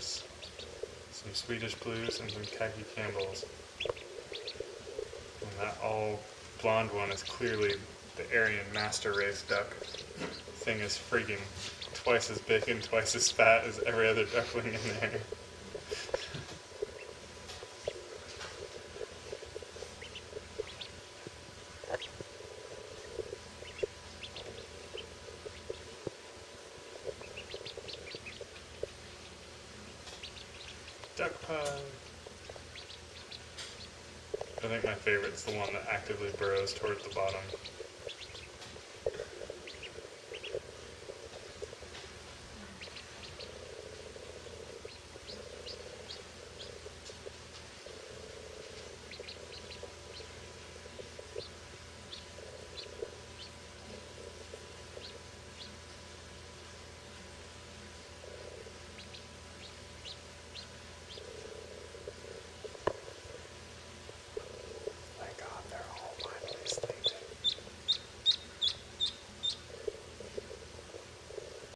Blues. Some Swedish Blues and some Khaki Campbells. And that all blonde one is clearly the Aryan master race duck. Thing is freaking twice as big and twice as fat as every other duckling in there. Duck pie. I think my favorite's the one that actively burrows towards the bottom.